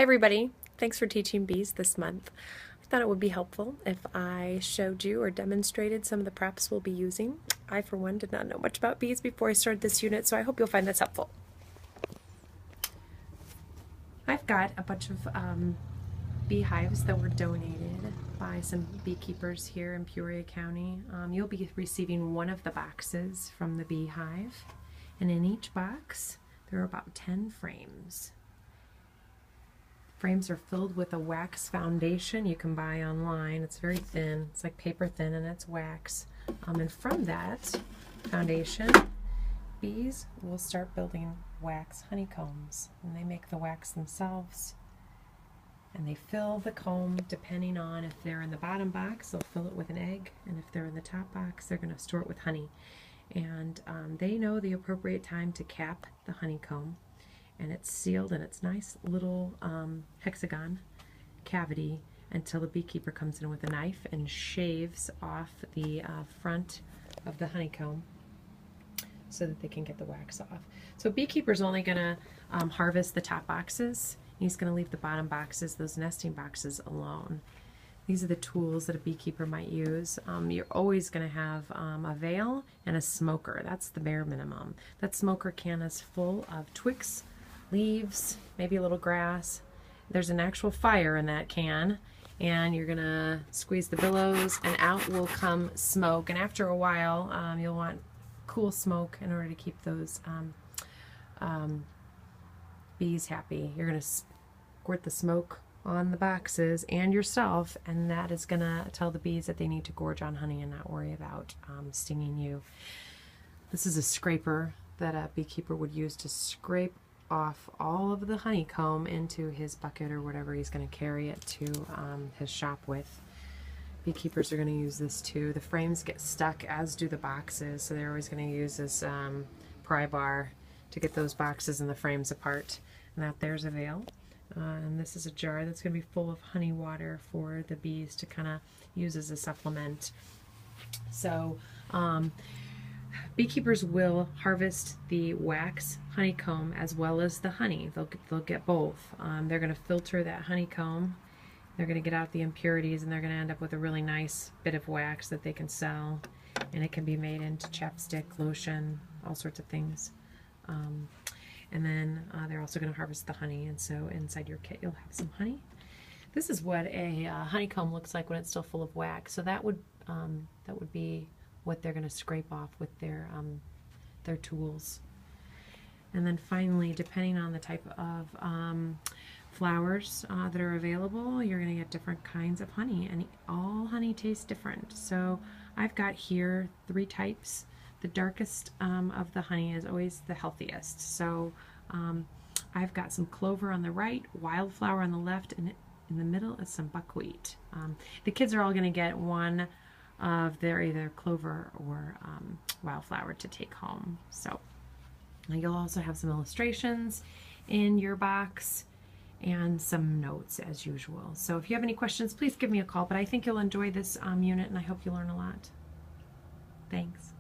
Hey everybody, thanks for teaching bees this month. I thought it would be helpful if I showed you or demonstrated some of the props we'll be using. I, for one, did not know much about bees before I started this unit, so I hope you'll find this helpful. I've got a bunch of beehives that were donated by some beekeepers here in Peoria County. You'll be receiving one of the boxes from the beehive, and in each box there are about 10 frames. Frames are filled with a wax foundation you can buy online. It's very thin. It's like paper thin and it's wax. And from that foundation, bees will start building wax honeycombs. And they make the wax themselves. And they fill the comb depending on if they're in the bottom box, they'll fill it with an egg. And if they're in the top box, they're going to store it with honey. And they know the appropriate time to cap the honeycomb. And it's sealed in its nice little hexagon cavity until the beekeeper comes in with a knife and shaves off the front of the honeycomb so that they can get the wax off. So beekeeper's only going to harvest the top boxes. He's going to leave the bottom boxes, those nesting boxes, alone. These are the tools that a beekeeper might use. You're always going to have a veil and a smoker. That's the bare minimum. That smoker can is full of twigs, leaves, maybe a little grass. There's an actual fire in that can, and you're gonna squeeze the billows and out will come smoke. And after a while you'll want cool smoke in order to keep those bees happy. You're gonna squirt the smoke on the boxes and yourself, and that is gonna tell the bees that they need to gorge on honey and not worry about stinging you. This is a scraper that a beekeeper would use to scrape off all of the honeycomb into his bucket or whatever he's going to carry it to his shop with. Beekeepers are going to use this too. The frames get stuck, as do the boxes, so they're always going to use this pry bar to get those boxes and the frames apart. And that there's a veil. And this is a jar that's going to be full of honey water for the bees to kind of use as a supplement. So beekeepers will harvest the wax honeycomb as well as the honey. They'll get both. They're going to filter that honeycomb. They're going to get out the impurities, and they're going to end up with a really nice bit of wax that they can sell. And it can be made into chapstick, lotion, all sorts of things. And then they're also going to harvest the honey. And so inside your kit you'll have some honey. This is what a honeycomb looks like when it's still full of wax. So that would be what they're going to scrape off with their tools. And then finally, depending on the type of flowers that are available, you're going to get different kinds of honey, and all honey tastes different. So I've got here 3 types. The darkest of the honey is always the healthiest. So I've got some clover on the right, wildflower on the left, and in the middle is some buckwheat. The kids are all going to get one of their either clover or wildflower to take home. So you'll also have some illustrations in your box and some notes as usual. So if you have any questions, please give me a call, but I think you'll enjoy this unit, and I hope you learn a lot. Thanks.